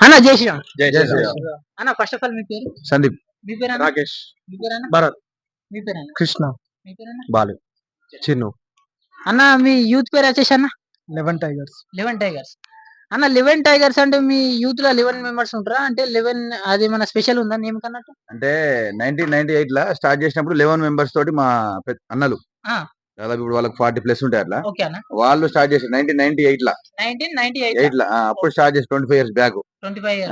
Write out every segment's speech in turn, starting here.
అన్న జై శ్రీరామ్. జై శ్రీరామ్. అన్న ఫస్ట్ ఆఫ్ ఆల్ మీ పేరు? సందీప్. మీ పేరు? రాకేష్. మీ పేరు? భరత్. మీ పేరు? కృష్ణ. మీ పేరు? బాలు. చిన్ను. అన్న మీ యూత్ పేరు వచ్చేసి అన్న 11 టైగర్స్. 11 టైగర్స్. అన్న 11 టైగర్స్ అంటే మీ యూత్ లో 11 మెంబర్స్ ఉంటారా? అంటే 11 అది మన స్పెషల్ ఉందా నేమ్ కన్నట్టు? అంటే 1998 లా స్టార్ట్ చేసినప్పుడు 11 మెంబర్స్ తోటి మా అన్నలు దాదాపు ఇప్పుడు వాళ్ళకి 40+ ఉంటాయి అట్లా. వాళ్ళు స్టార్ట్ చేశారు 1998 లా. 1998 లా అప్పుడు స్టార్ట్ చేసి 25 ఇయర్స్ బ్యాక్.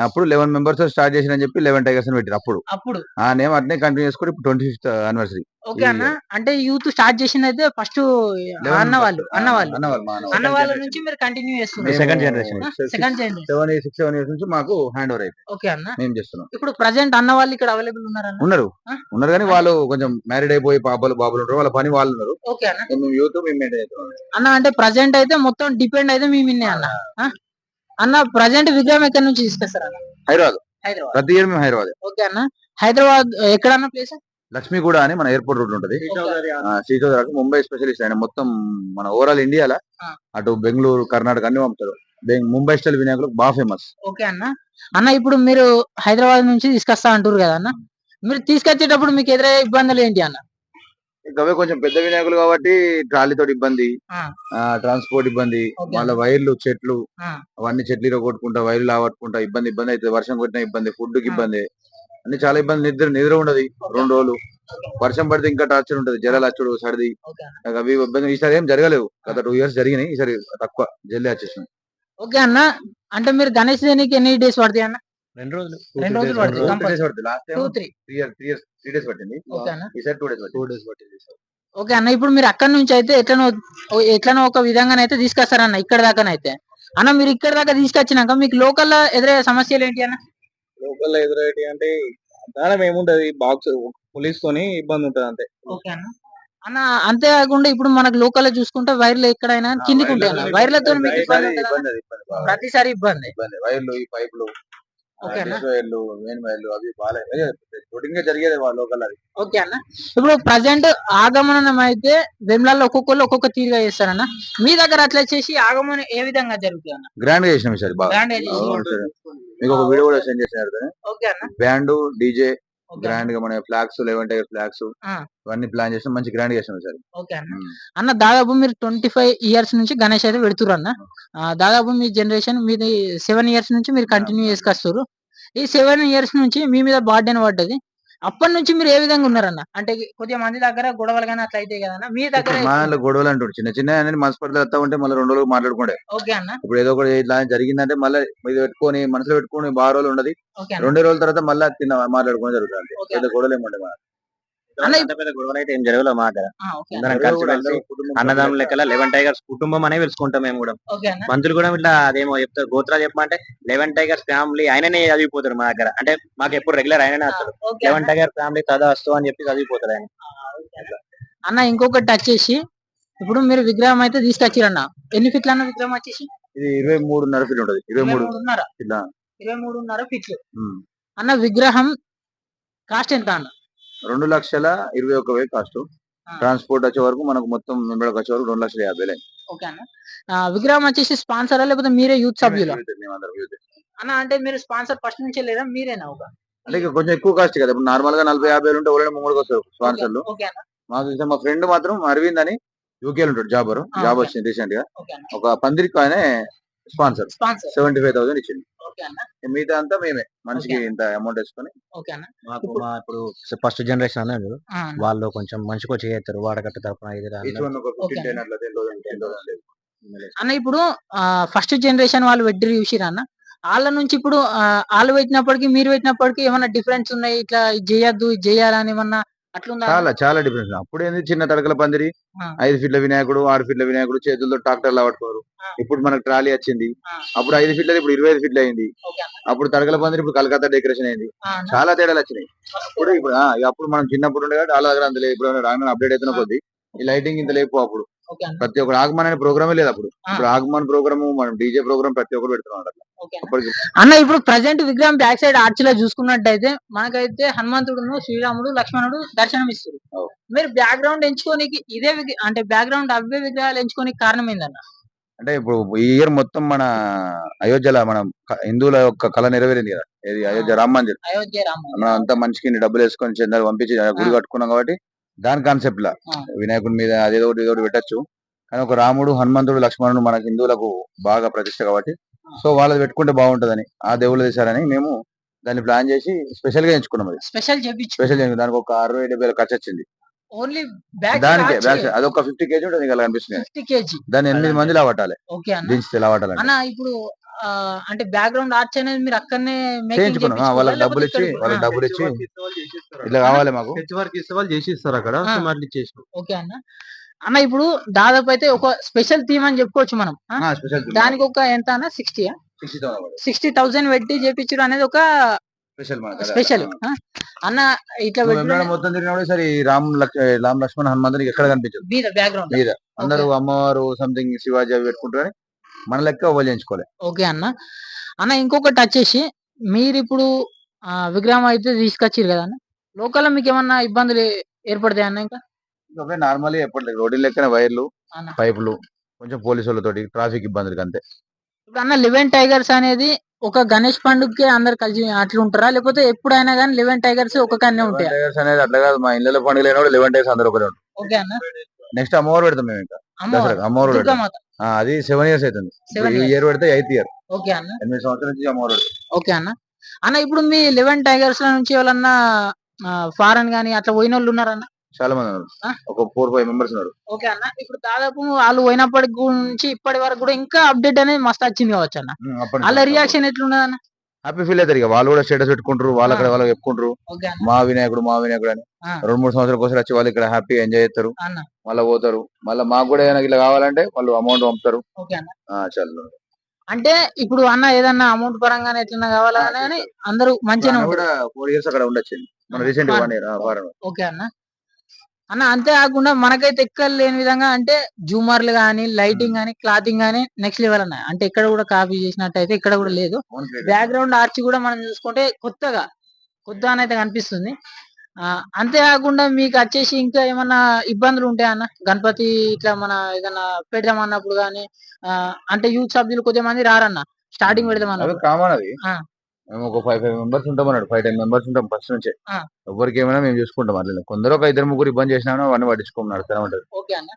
అప్పుడు 11 మెంబర్స్ స్టార్ట్ చేసిన అని చెప్పి 11 టైగర్స్ అని పెట్టారు అప్పుడు. ఆ నేమ్ అట్నే కంటిన్యూ చేసుకుని ఇప్పుడు 25th యానివర్సరీ. ఓకే అన్న. అంటే యూత్ స్టార్ట్ చేసింది అయితే ఫస్ట్ అన్న వాళ్ళ నుంచి మీరు కంటిన్యూ చేస్తున్నారు. Second generation. 7 ఇయర్స్ నుంచి మాకు హ్యాండ్ ఓవర్ అయిపోయింది. ఓకే అన్న. మేము చేస్తున్నాం. ఇప్పుడు ప్రెజెంట్ అన్న వాళ్ళు ఇక్కడ అవైలబుల్ ఉన్నారు కానీ వాళ్ళు కొంచెం మ్యారీడ్ అయిపోయి బాబులు ఉంటారు, వాళ్ళ పని వాళ్ళు ఉన్నారు. ఓకే అన్న. మేము యూత్ మేము మెయింటైన్ చేస్తున్నాం అన్న. అంటే ప్రెజెంట్ అయితే మొత్తం డిపెండ్ అయితే మీ మిన్నే అన్న. అన్న ప్రెజెంట్ విగ్రహం ఎక్కడి నుంచి తీసుకొస్తారు అన్న? హైదరాబాద్. ప్రతి ఇయర్ మేము హైదరాబాద్. ఓకే అన్న. హైదరాబాద్ ఎక్కడన్నా ప్లేస్? లక్ష్మీగూడ అని మన ఎయిర్పోర్ట్ రూట్ ఉంటది. శ్రీచౌదరి ముంబై స్పెషలిస్ట్ ఆయన. మొత్తం మన ఓవరాల్ ఇండియాలో అటు బెంగళూరు, కర్ణాటక అన్ని పంపుతారు. ముంబై స్టైల్ వినాయకులు బాగా ఫేమస్. ఓకే అన్న. అన్న ఇప్పుడు మీరు హైదరాబాద్ నుంచి తీసుకొస్తా అంటారు కదా అన్న, మీరు తీసుకొచ్చేటప్పుడు మీకు ఎదురయ్యే ఇబ్బందులు ఏంటి అన్న? అవే కొంచెం పెద్ద వినాయకులు కాబట్టి ట్రాలీతో ఇబ్బంది, ట్రాన్స్పోర్ట్ ఇబ్బంది, మళ్ళీ వైర్లు చెట్లు అవన్నీ చెట్లు కొట్టుకుంటా వైర్లు లావట్టుకుంటా ఇబ్బంది అవుతుంది. వర్షం కొట్టిన ఇబ్బంది, ఫుడ్ కి ఇబ్బంది, అన్ని చాలా ఇబ్బంది. నిద్ర ఉండదు 2 రోజులు. వర్షం పడితే ఇంకా టార్చర్ ఉంటది, జ్వరాలు వచ్చుడు, సర్ది, అవి ఇబ్బంది. ఈసారి ఏం జరగలేవు. గత 2 years జరిగినాయి, ఈసారి తక్కువ జల్లి వచ్చేసింది. ఓకే అన్న. అంటే మీరు గణేష్ దేనికి ఎన్ని డేస్ పడతాయి అన్న? 2 రోజులు. 2 రోజులు పడుతుంది. లాస్ట్ టైం 3 days పట్టింది. ఈసారి 2 days పట్టింది. ఓకే అన్న. ఇప్పుడు మీరు అక్కడ నుంచి అయితే ఎట్లనో ఒక విధంగానైతే తీసుకొస్తారన్న ఇక్కడ దాకానైతే. అన్న మీరు ఇక్కడ దాకా తీసుకొచ్చినాక మీకు లోకల్ ఎదురయ్యే సమస్యలు ఏంటి అన్న? లోకల్ ఎదురయ్యేటి అంటే దానం ఏముంటది, బాక్స్ పోలీస్ తోని ఇబ్బంది ఉంటది అంతే. ఓకే అన్న. అన్న అంతేకాకుండా ఇప్పుడు మనకు లోకల్ చూసుకుంటే వైర్లు ఎక్కడైనా కిందికి ఉంటాయి అన్న. వైర్లతో మీకు ప్రతిసారి ఇబ్బంది. వైర్లు, ఈ పైపులు, వైర్లు, మెయిన్ వైర్లు అవి బాగా రొటీన్ గా జరిగేది లోకల్ అది. ఓకే అన్న. ఇప్పుడు ప్రజెంట్ ఆగమనం అయితే వెమ్లాల్లో ఒక్కొక్కరు ఒక్కొక్క తీరుగా చేస్తారన్న. మీ దగ్గర అట్లా చేసి ఆగమనం ఏ విధంగా జరుగుతుంది అన్న? గ్రాండ్ గా చేసినాం సార్. మీకు ఒక వీడియో కూడా సెండ్ చేసినారు. బ్యాండ్, డీజే, గ్రాండ్ గా మన ఫ్లాగ్స్, 11 టైగర్ ఫ్లాగ్స్ ఇవన్నీ ప్లాన్ చేసినాం. మంచి గ్రాండ్ చేసినాం సార్. ఓకే అన్న. అన్న దాదాపు మీరు 25 years నుంచి గణేష్ అయితే పెడుతున్నారు అన్న. దాదాపు మీ జనరేషన్ మీది 7 years నుంచి మీరు కంటిన్యూ చేసుకొస్తారు. ఈ 7 years నుంచి మీ మీద బార్డెన్ పడ్డది. అప్పటి నుంచి మీరు ఏ విధంగా ఉన్నారన్న? అంటే కొద్దిగా మంది దగ్గర గొడవలు కానీ అట్లా అయితే కదన్నా, మీ దగ్గర గొడవలు అంటాడు చిన్న చిన్న మనస్పర్ధలు వస్తా ఉంటే మళ్ళీ 2 రోజులు మాట్లాడుకుంటే. ఓకే అన్న. ఇప్పుడు ఏదో ఒకటి ఇట్లా జరిగిందంటే మళ్ళీ ఇది పెట్టుకొని మనసులో పెట్టుకొని బాగా రోజులు ఉండదు. 2 రోజుల తర్వాత మళ్ళీ మాట్లాడుకోవడం జరుగుతుంది. పెద్ద గొడవలు ఏమంటే పెద్ద గొడవలు అయితే ఏం జరగలేదు మా దగ్గర. అందరం కలిసి అన్నదానం లెక్కల 11 టైగర్స్ కుటుంబం అనే పిలుచుకుంటాం మేము కూడా. మంత్రులు కూడా ఇట్లా అదేమో చెప్తారు, గోత్రా చెప్పమంటే 11 టైగర్స్ ఫ్యామిలీ ఆయననే చదివిపోతారు మా దగ్గర. అంటే మాకు ఎప్పుడు రెగ్యులర్ ఆయననే వస్తారు. 11 టైగర్ ఫ్యామిలీ తదాస్తు అని చెప్పి చదివిపోతారు ఆయన. అన్న ఇంకొకటి వచ్చేసి ఇప్పుడు మీరు విగ్రహం అయితే తీసుకొచ్చిరన్న, ఎన్ని ఫీట్ల అన్న విగ్రహం వచ్చేసి? ఇది 23.5 ఫీట్లు ఉంటది. 23.5 ఫీట్లు అన్న. విగ్రహం కాస్ట్ ఎంత అన్న? 2,21,000 కాస్ట్. ట్రాన్స్పోర్ట్ వచ్చే వరకు మనకు మొత్తం మెంబర్కి వచ్చే వరకు 2,50,000. ఓకే అన్న. విగ్రహం వచ్చేసి స్పాన్సర్ లేకపోతే మీరే యూత్ సభ్యులు అన్న? అంటే మీరు స్పాన్సర్ ఫస్ట్ నుంచే లేదా మీరేనా? అంటే కొంచెం ఎక్కువ కాస్ట్ కదా. ఇప్పుడు నార్మల్ గా 40-50 ఉంటే ఎవరైనా ముందుకు వస్తారు స్పాన్సర్లు. మాకు మా ఫ్రెండ్ మాత్రం అరవింద్ అని యూకే ఉంటాడు, జాబ్ వచ్చింది రీసెంట్ గా. ఒక పందిరికి ఆయన స్పాన్సర్ 75,000 ఇచ్చింది. మిగతా అంతా మేమే మనిషికి ఇంత అమౌంట్ వేసుకొని. మాకు ఇప్పుడు ఫస్ట్ జనరేషన్ అన్నాడు, వాళ్ళు కొంచెం మనిషికి వచ్చి చేస్తారు వాడకట్ట తరపున. అన్న ఇప్పుడు ఫస్ట్ జనరేషన్ వాళ్ళు వెడ్డీ చూసిరా అన్న? వాళ్ళ నుంచి ఇప్పుడు వాళ్ళు పెట్టినప్పటికీ మీరు పెట్టినప్పటికీ ఏమన్నా డిఫరెన్స్ ఉన్నాయి? ఇట్లా ఇది చేయొద్దు ఇది చేయాలని ఏమన్నా అట్లుందా? చాలా డిఫరెన్స్. అప్పుడు ఏంది చిన్న తడకల పందిరి, 5 ఫీట్ల వినాయకుడు, 6 ఫీట్ల వినాయకుడు, చేతులతో ట్రాక్టర్లు పట్టుకోరు. ఇప్పుడు మనకు ట్రాలీ వచ్చింది. అప్పుడు 5 ఫీట్ల ఇప్పుడు 25 ఫీట్లు అయింది. అప్పుడు తడకల పందిరి ఇప్పుడు కలకత్తా డెకరేషన్ అయింది. చాలా తేడాలు వచ్చినాయి. ఇప్పుడు అప్పుడు మనం చిన్నప్పుడు ఉండే వాళ్ళ దగ్గర అంత లేదు. ఇప్పుడు అప్డేట్ అవుతున్న కొద్ది ఈ లైటింగ్ ఇంత లేకపో. అప్పుడు ప్రతి ఒక్కరు ఆగమన్ అనే ప్రోగ్రామే లేదు. అప్పుడు ఆగమన్ ప్రోగ్రామ్, మనం డీజే ప్రోగ్రామ్ ప్రతి ఒక్కరు పెడుతున్నాం అన్న. ఇప్పుడు ప్రజెంట్ విగ్రహం బ్యాక్ సైడ్ ఆర్చ్ లో చూసుకున్నట్టయితే మనకైతే హనుమంతుడును, శ్రీరాముడు, లక్ష్మణుడు దర్శనం ఇస్తారు. మీరు బ్యాక్గ్రౌండ్ ఎంచుకోనికి ఇదే అంటే బ్యాక్గ్రౌండ్ అవే విగ్రహాలు ఎంచుకోనికి కారణం ఏందన్న? అంటే ఇప్పుడు ఈ ఇయర్ మొత్తం మన అయోధ్యలో మనం హిందువుల యొక్క కళ నెరవేరింది కదా, ఇది అయోధ్య రామ మందిర్. మనం అంతా మనిషికి ఇన్ని డబ్బులు వేసుకొని చందాలు పంపించి గుడి కట్టుకున్నాం కాబట్టి దాని కాన్సెప్ట్ లా వినాయకుడి మీద అదేదో ఇదోటి పెట్టచ్చు. కానీ ఒక రాముడు, హనుమంతుడు, లక్ష్మణుడు మన హిందువులకు బాగా ప్రతిష్ట కాబట్టి సో వాళ్ళది పెట్టుకుంటే బాగుంటదని ఆ దేవుళ్ళు తీశారని మేము దాన్ని ప్లాన్ చేసి స్పెషల్ గా ఎంచుకున్నాం. అది స్పెషల్ దానికి ఒక 60-70 ఖర్చు వచ్చింది. ఓన్లీ దానికి అదొక 50 kg ఉంటుంది కదా అనిపిస్తుంది. దాన్ని 8 మంది లావట్టాలి, దించితే లావట్టాలి. అన్న ఇప్పుడు అంటే బ్యాక్గ్రౌండ్ ఆర్చ్ అనేది మీరు అక్కడనే చేయించుకున్నాం. వాళ్ళకి డబ్బులు ఇచ్చి ఇట్లా కావాలి మాకు చేసి ఇస్తారు అక్కడ. ఓకే అన్న. అన్న ఇప్పుడు దాదాపు అయితే ఒక స్పెషల్ థీమ్ అని చెప్పుకోవచ్చు మనం. దానికి ఒక ఎంత అన్న 60,000 పెట్టి చేపించడం అనేది ఒక స్పెషల్ అన్న. ఇట్లా మొత్తం తిరిగినప్పుడు సరే రామ్ లక్ష్మణ్ హనుమంతునికి ఎక్కడ కనిపించదు బ్యాక్గ్రౌండ్ మీద. అందరూ అమ్మవారు సంథింగ్ శివాజీ అవి పెట్టుకుంటారు, మన లెక్క ఓవర్ చేయించుకోవాలి. ఓకే అన్న. అన్న ఇంకొకటి వచ్చేసి మీరు ఇప్పుడు విగ్రహం అయితే తీసుకొచ్చారు కదా అన్న, లోకల్ మీకు ఏమన్నా ఇబ్బందులు ఏర్పడతాయి అన్న? ఇంకా నార్మల్ ఎప్పటి రోడ్డు లెక్కన వైర్లు, పైపులు, కొంచెం పోలీసు వాళ్ళతోటి ట్రాఫిక్ ఇబ్బందులు అంతే. ఇప్పుడు అన్న 11 టైగర్స్ అనేది ఒక గణేష్ పండుగకి అందరు కలిసి అట్లా ఉంటారా, లేకపోతే ఎప్పుడైనా కానీ 11 టైగర్స్ ఒక కన్నే ఉంటాయి? టైగర్స్ అనేది అట్లా కాదు, మా ఇళ్ళలో పండుగ లేనప్పుడు 11 టైగర్స్ అందరూ ఒకటే ఉంటారు. ఓకే అన్న. నెక్స్ట్ అమ్మవారు పెడతాం మేము. ఇంకా అమ్మవారు పెడతాం, అది 7 years అవుతుంది. ఈ ఇయర్ పెడితే 8th year. ఓకే అన్న. 8 సంవత్సరాల నుంచి అమ్మవారు పెడతాం. ఓకే అన్న. అన్న ఇప్పుడు మీ 11 టైగర్స్ నుంచి ఎవరన్నా ఫారెన్ గానీ అట్లా పోయిన వాళ్ళు ఉన్నారన్న? చాలా మంది ఉన్నారు, ఒక 4-5 members ఉన్నారు. ఓకే అన్న. ఇప్పుడు దాదాపు వాళ్ళు పోయినప్పటి నుంచి ఇప్పటి వరకు కూడా ఇంకా అప్డేట్ అనేది మస్తు వచ్చింది కావచ్చు అన్న. వాళ్ళ రియాక్షన్ ఎట్లున్నది అన్న? హ్యాపీ ఫీల్ అవుతారు. ఇక వాళ్ళు కూడా స్టేటస్ పెట్టుకుంటారు, వాళ్ళక్కడ వాళ్ళు చెప్పుకుంటారు మా వినాయకుడు అని. 2-3 సంవత్సరాల కోసం వచ్చి వాళ్ళు ఇక్కడ హ్యాపీ ఎంజాయ్ చేస్తారు, మళ్ళీ పోతారు. మళ్ళీ మాకు కూడా ఏదైనా ఇట్లా కావాలంటే వాళ్ళు అమౌంట్ పంపుతారు. చాలా అంటే ఇప్పుడు అన్న ఏదన్నా అమౌంట్ పరంగానే ఎట్లా కావాలని అందరూ మంచిగా 4 years అక్కడ ఉండొచ్చు. మన రీసెంట్ 1 year. ఓకే అన్న. అన్న అంతేకాకుండా మనకైతే ఎక్కడ లేని విధంగా అంటే జూమర్లు గానీ, లైటింగ్ గానీ, క్లాతింగ్ గానీ నెక్స్ట్ లెవెల్ అన్న. అంటే ఇక్కడ కూడా కాపీ చేసినట్టు అయితే ఇక్కడ కూడా లేదు. బ్యాక్గ్రౌండ్ ఆర్చ్ కూడా మనం చూసుకుంటే కొత్తగా అయితే కనిపిస్తుంది. అంతేకాకుండా మీకు వచ్చేసి ఇంకా ఏమన్నా ఇబ్బందులు ఉంటాయన్న? గణపతి ఇట్లా మన ఏదన్నా పెడదాం అన్నప్పుడు గానీ అంటే యూత్ సభ్యులు కొద్ది మంది రారన్న స్టార్టింగ్ పెడదాం అన్న. మేము ఒక 5 members ఉంటాం అన్నాడు, 5-10 members ఉంటాం ఫస్ట్ నుంచే. ఎవరికి ఏమైనా మేము చూసుకుంటాం. అట్లా కొందరు ఒక 2-3 ఇబ్బంది చేసినా అవన్నీ పట్టించుకోమని నడుస్తూనే ఉంటది.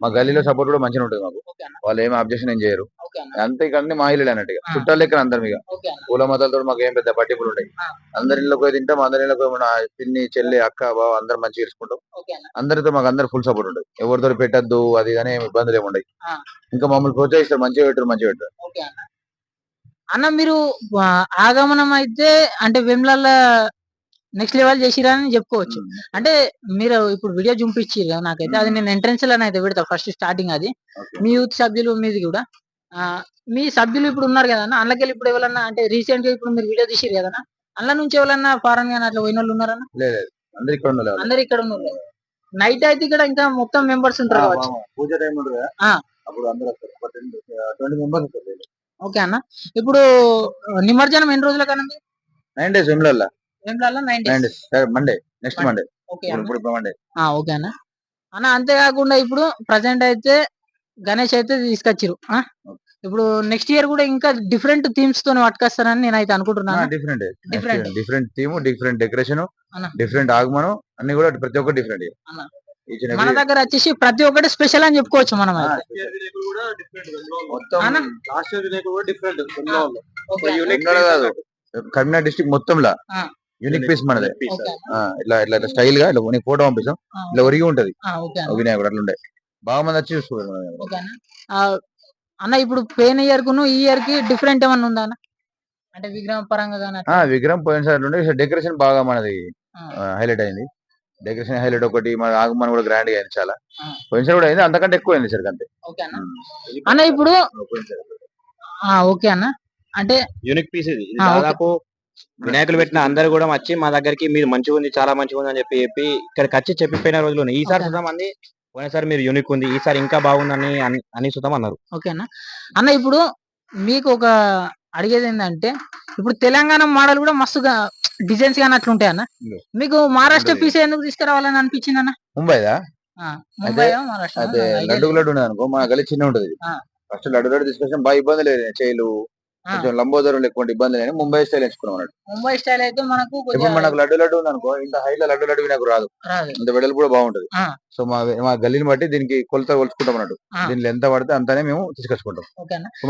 మా గల్లీలో సపోర్ట్ కూడా మంచిగా ఉంటుంది మాకు, వాళ్ళు ఏమి అబ్జెక్షన్ ఏం చేయరు. అంతే ఇక్కడ మా ఇల్లు అన్నట్టుగా చుట్టాలు లెక్క అందరం. ఇక పూల మతాలతో మాకు ఏం పెద్ద పట్టింపులు ఉంటాయి. అందరి ఇళ్ళకి పోయి తింటాం, అందరి ఇళ్ళకి పిన్ని, చెల్లి, అక్క, బావ అందరం మంచిగా తీసుకుంటాం. అందరితో మాకు అందరు ఫుల్ సపోర్ట్ ఉంటుంది. ఎవరితో పెట్టద్దు అది కానీ ఏమి ఇబ్బందులు ఏమి ఉండవు. ఇంకా మమ్మల్ని ప్రోత్సహిస్తారు, మంచిగా పెట్టారు. అన్న మీరు ఆగమనం అయితే అంటే వేములల్ల నెక్స్ట్ లెవెల్ చేసిరని చెప్పుకోవచ్చు. అంటే మీరు ఇప్పుడు వీడియో చూపించారు కదా నాకైతే, అది నేను ఎంట్రన్స్ లోనే అయితే పెడతా ఫస్ట్ స్టార్టింగ్. అది మీ యూత్ సభ్యులు మీది కూడా మీ సభ్యులు ఇప్పుడు ఉన్నారు కదా అన్న, అందులోకి ఇప్పుడు ఎవరన్నా అంటే రీసెంట్ గా ఇప్పుడు మీరు వీడియో తీసిరు కదా అందులో నుంచి ఎవరన్నా ఫారెన్ గానీ అట్లా పోయిన వాళ్ళు ఉన్నారన్న? అందరు ఇక్కడ ఉన్నారు. నైట్ అయితే ఇక్కడ ఇంకా మొత్తం మెంబర్స్ ఉంటారు కావచ్చు. పూజ టైం ఉంటుంది కదా, అప్పుడు అందరూ 20 members ఉంటారు. ఓకే అన్న. ఇప్పుడు నిమజ్జనం ఎన్ని రోజుల కన్నా? 9 days. వేములల్ల 9 days. Monday, next Monday. Okay అన్న. అన్న అంతేకాకుండా ఇప్పుడు ప్రజెంట్ అయితే గణేష్ అయితే తీసుకొచ్చిరు. ఇప్పుడు నెక్స్ట్ ఇయర్ కూడా ఇంకా డిఫరెంట్ థీమ్స్ తోని పట్టుకొస్తారని నేనైతే అనుకుంటున్నాను. Different theme, different decoration, different ఆగమనం అన్ని కూడా ప్రతి ఒక్కటి డిఫరెంట్. మన దగ్గర వచ్చేసి ప్రతి ఒక్కటి స్పెషల్ అని చెప్పుకోవచ్చు మనం. కరీంనగర్ డిస్ట్రిక్ట్ మొత్తంలో యూనిక్ పీస్ మనదే. ఇట్లా ఇట్లా స్టైల్ గా ఇట్లా ఫోటో పంపిస్తాం, ఇట్లా ఒరిగి ఉంటది వినాయకుడు. అట్లా ఉండే బాగా మంది వచ్చి చూసుకోవాలి అన్న. ఇప్పుడు పోయిన ఇయర్ కును ఈ ఇయర్ కి డిఫరెంట్ ఏమన్నా ఉందా అన్న? అంటే విగ్రహం పరంగా విగ్రహం పోయినసారి డెకరేషన్ బాగా మనది హైలైట్ అయింది. డెకరేషన్ హైలైట్ ఒకటి, మన ఆగమనం కూడా గ్రాండ్ గా అయింది. చాలా పోయినసారి కూడా అయింది, అంతకంటే ఎక్కువ అయింది సరికి అంతే అన్న. ఇప్పుడు ఓకే అన్న. అంటే యూనిక్ పీస్ ఇది. దాదాపు వినాయకులు పెట్టిన అందరు కూడా వచ్చి మా దగ్గరికి మీరు మంచిగా ఉంది, చాలా మంచిగా ఉంది అని చెప్పి ఇక్కడికి వచ్చి చెప్పిపోయిన రోజులు. ఈసారి మంది పోయినసారి మీరు యూనిక్ ఉంది, ఈసారి ఇంకా బాగుందని అని సుతం అన్నారు. ఓకే అన్న. అన్న ఇప్పుడు మీకు ఒక అడిగేది ఏంటంటే, ఇప్పుడు తెలంగాణ మోడల్ కూడా మస్తుగా డిజైన్స్ గానీ అట్లుంటాయి అన్న. మీకు మహారాష్ట్ర పీస్ ఎందుకు తీసుకురావాలని అనిపించింది అన్న? ముంబై లడ్డు ఉన్నది అనుకో, మా గలి చిన్న ఉంటది, ఫస్ట్ లడ్డు తీసుకొచ్చిన బాగా ఇబ్బంది లేదు, చేయలు కొంచెం లంబోదరం ఎక్కువ ఇబ్బంది లేదు, ముంబై స్టైల్ ఎంచుకున్నాం అన్నట్టు. ముంబై స్టైల్ అయితే మనకు ఇప్పుడు మనకు లడ్డు ఉంది అనుకో, ఇంత హైట్ లో లడ్డు వినాయకుడు రాదు, ఇంత వెడల్పు కూడా బాగుంటది. సో మా గల్లీని బట్టి దీనికి కొలత కొలుచుకుంటాం అన్నట్టు, దీనిలో ఎంత పడితే అంతనే మేము తీసుకొచ్చుకుంటాం.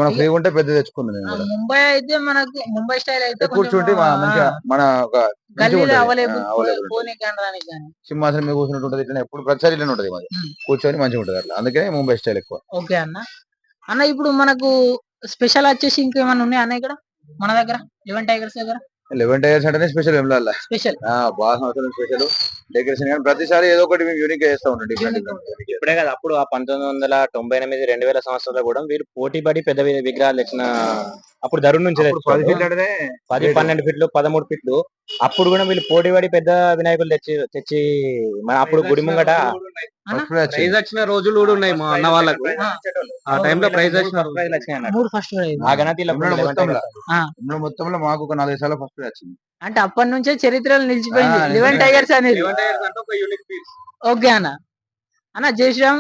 మనం ఫ్రీ ఉంటే పెద్ద తెచ్చుకుంటాం. ముంబై అయితే మనకు ముంబై స్టైల్ అయితే కూర్చుంటే మంచిగా మన ఒక సింహాసనం మీద కూర్చున్నట్టు ఉంటది, ఇట్లా ఎప్పుడు ప్రతిసారి ఇట్లా ఉంటది, మాది కూర్చొని మంచిగా ఉంటది అట్లా, అందుకనే ముంబై స్టైల్ ఎక్కువ. ఓకే అన్న ఇప్పుడు మనకు స్పెషల్ వచ్చేసి ఇంకేమన్నా ఉన్నాయా అన్న ఇక్కడ మన దగ్గర 11 టైగర్స్ దగ్గర? 11 టైగర్స్ అంటేనే స్పెషల్, ఏం స్పెషల్ బాగా స్పెషల్ డెకరేషన్ కానీ ప్రతిసారి ఏదో ఒకటి మేము యూనిక్ గా చేస్తా ఉంటాం, డిఫరెంట్. ఇప్పుడే కదా, అప్పుడు 1998 2000 సంవత్సరాల్లో కూడా వీరు పోటీ పడి పెద్ద విగ్రహాలు తెచ్చిన, అప్పుడు ధరుణ్ నుంచి 10 12 ఫీట్లు 13 ఫీట్లు, అప్పుడు కూడా వీళ్ళు పోటీ పడి పెద్ద వినాయకులు తెచ్చి మన అప్పుడు గుడి ముంగట ప్రైజ్ వచ్చిన రోజులు కూడా ఉన్నాయి మా అన్న వాళ్ళకు. ఆ టైంలో ప్రైజ్ వచ్చిన మొత్తంలో మాకు ఒక 4 సార్లు ఫస్ట్ వచ్చింది. అంటే అప్పటి నుంచే చరిత్రలో నిలిచిపోయింది 11 టైగర్స్ అనేది. ఓకే అన్న జై శ్రీరామ్.